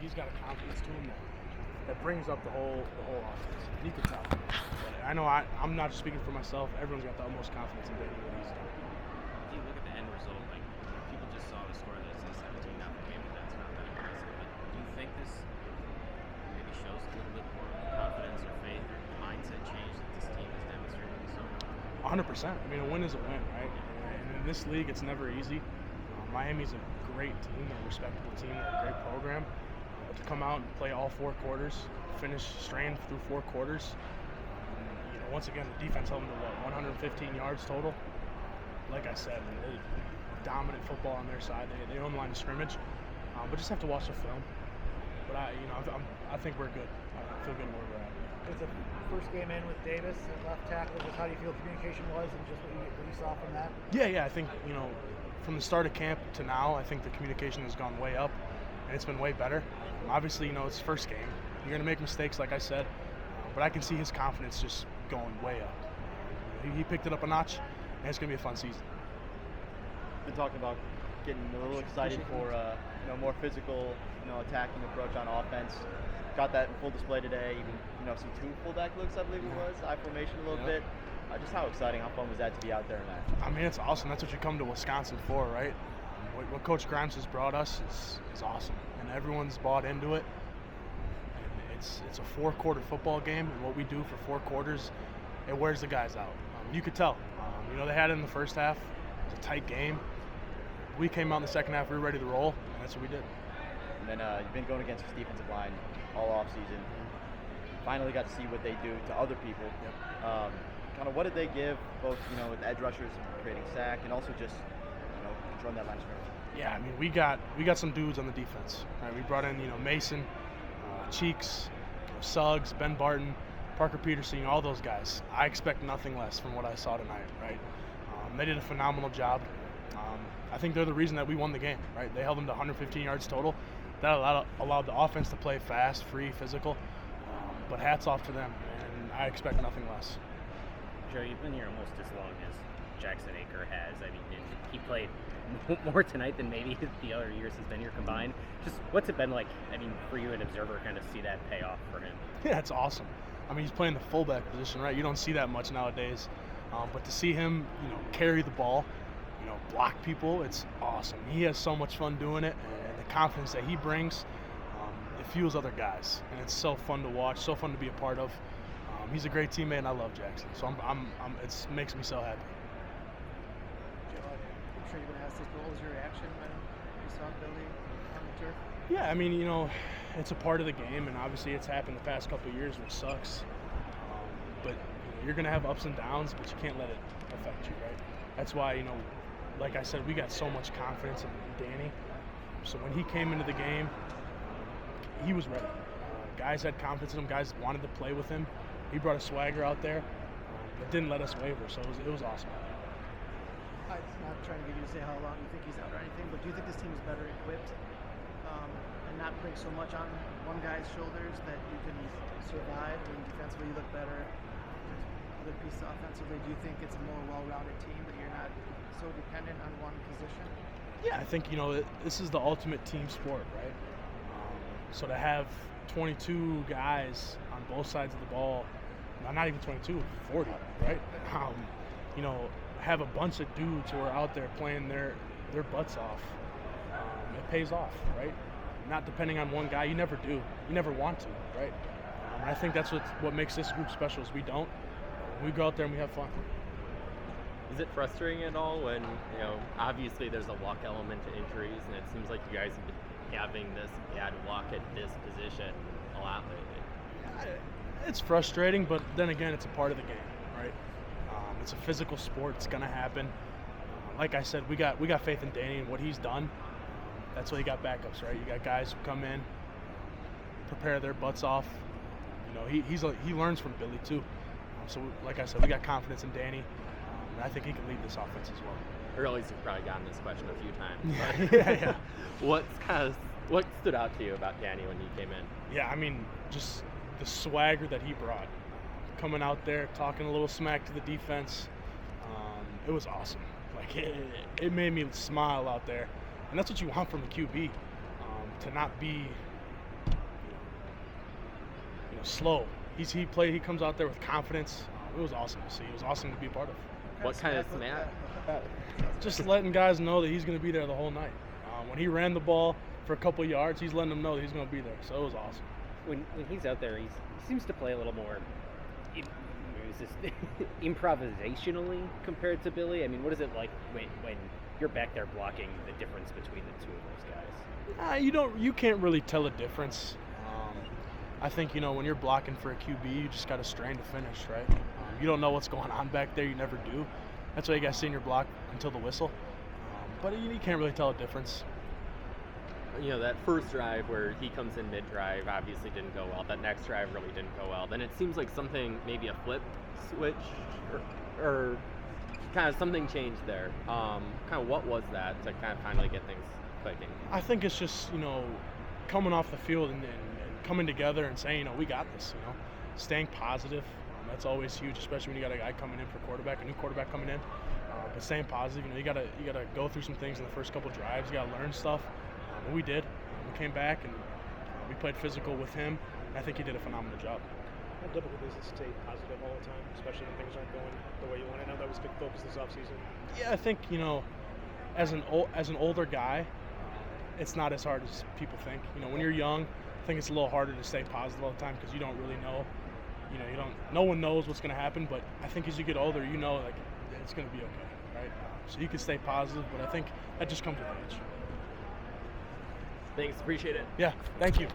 he's got a confidence to him that brings up the whole offense. And you can tell. I know I'm not just speaking for myself. Everyone's got the utmost confidence in Danny what he's done. If you look at the end result, like people just saw the score that it's a 17-0 game, but that's not that impressive. But do you think this maybe shows a little bit more confidence or faith or mindset change that this team has demonstrated so far? 100%. I mean, a win is a win, right? And in this league, it's never easy. Miami's a great team, a respectable team, they're a great program. But to come out and play all 4 quarters, finish strained through 4 quarters, once again, the defense held them to 115 yards total. Like I said, dominant football on their side. They own the line of scrimmage, but just have to watch the film. But I think we're good. I feel good where we're at. It's the first game in with Davis at left tackle. Just how do you feel communication was, and just what you saw from that? Yeah. I think from the start of camp to now, I think the communication has gone way up, and it's been way better. Obviously, it's first game. You're gonna make mistakes, like I said, but I can see his confidence just going way up. He picked it up a notch, and it's gonna be a fun season. Been talking about getting a little excited for more physical, attacking approach on offense. Got that in full display today. Even some 2 fullback looks, I believe it was. I formation a little bit. Just how exciting, how fun was that to be out there in that? I mean, it's awesome. That's what you come to Wisconsin for, right? What Coach Grimes has brought us is awesome, and everyone's bought into it. And it's a 4-quarter football game, and what we do for 4 quarters, it wears the guys out. You could tell. They had it in the first half. It was a tight game. We came out in the second half. We were ready to roll, and that's what we did. And then you've been going against this defensive line all offseason. Finally got to see what they do to other people. Yep. Kind of what did they give, both with edge rushers creating sack, and also just controlling that line of scrimmage? Yeah, I mean we got some dudes on the defense. Right, we brought in Mason, Cheeks, Suggs, Ben Barton, Parker Peterson, all those guys. I expect nothing less from what I saw tonight. Right, they did a phenomenal job. I think they're the reason that we won the game. Right, they held them to 115 yards total. That allowed the offense to play fast, free, physical. But hats off to them, and I expect nothing less. Joe, you've been here almost as long as Jackson Acker has. I mean, he played more tonight than maybe the other years has been here combined. Just what's it been like, for you, an observer, kind of see that pay off for him? Yeah, it's awesome. I mean, he's playing the fullback position, right? You don't see that much nowadays. But to see him, carry the ball, block people, it's awesome. He has so much fun doing it, and the confidence that he brings, it fuels other guys, and it's so fun to watch, so fun to be a part of. He's a great teammate, and I love Jackson. So it makes me so happy. Joe, I'm sure you're going to ask this, but what was your reaction when you saw Billy on the turf? Yeah, I mean, it's a part of the game, and obviously it's happened the past couple of years, which sucks. But you're going to have ups and downs, but you can't let it affect you, right? That's why, like I said, we got so much confidence in Danny. So when he came into the game, he was ready. Guys had confidence in him. Guys wanted to play with him. He brought a swagger out there that didn't let us waver, so it was awesome. I'm not trying to get you to say how long you think he's out or anything, but do you think this team is better equipped and not putting so much on one guy's shoulders that you can survive and defensively you look better? Other pieces offensively, do you think it's a more well-rounded team that you're not so dependent on one position? Yeah, I think, this is the ultimate team sport, right? So to have 22 guys on both sides of the ball, not even 22, 40, right? Have a bunch of dudes who are out there playing their butts off. It pays off, right? Not depending on one guy. You never do. You never want to, right? And I think that's what makes this group special is we don't. We go out there and we have fun. Is it frustrating at all when, obviously there's a luck element to injuries, and it seems like you guys have been having this bad luck at this position a lot lately? It's frustrating, but then again, it's a part of the game, right? It's a physical sport. It's gonna happen. Like I said, we got faith in Danny and what he's done. That's why you got backups, right? You got guys who come in, prepare their butts off. He learns from Billy too. So like I said, we got confidence in Danny, and I think he can lead this offense as well. I realize you've probably gotten this question a few times. Yeah. What stood out to you about Danny when he came in? Yeah, I mean, just the swagger that he brought. Coming out there, talking a little smack to the defense. It was awesome. Like, it made me smile out there. And that's what you want from a QB, to not be slow. He comes out there with confidence. It was awesome to see. It was awesome to be a part of. What kind of smack? Just letting guys know that he's going to be there the whole night. When he ran the ball for a couple yards, he's letting them know that he's going to be there. So it was awesome. When he's out there, he seems to play a little more improvisationally compared to Billy. I mean, what is it like when you're back there blocking, the difference between the two of those guys? You can't really tell a difference. I think when you're blocking for a QB, you just got to strain to finish, right? You don't know what's going on back there. You never do. That's why you got to stay in your block until the whistle. But you can't really tell a difference. That first drive where he comes in mid-drive obviously didn't go well. That next drive really didn't go well. Then it seems like something, maybe a flip switch or kind of something changed there. Kind of what was that to kind of finally get things clicking? I think it's just, coming off the field and coming together and saying, we got this, staying positive. That's always huge, especially when you got a guy coming in for quarterback, a new quarterback coming in. But staying positive, you gotta go through some things in the first couple drives. You gotta learn stuff. And we did. We came back and we played physical with him. And I think he did a phenomenal job. How difficult is it to stay positive all the time, especially when things aren't going the way you want? I know that was a big focus this offseason. Yeah, I think as an older guy, it's not as hard as people think. When you're young, I think it's a little harder to stay positive all the time because you don't really know. No one knows what's going to happen. But I think as you get older, it's going to be okay, right? So you can stay positive, but I think that just comes with age. Thanks, appreciate it. Yeah, thank you.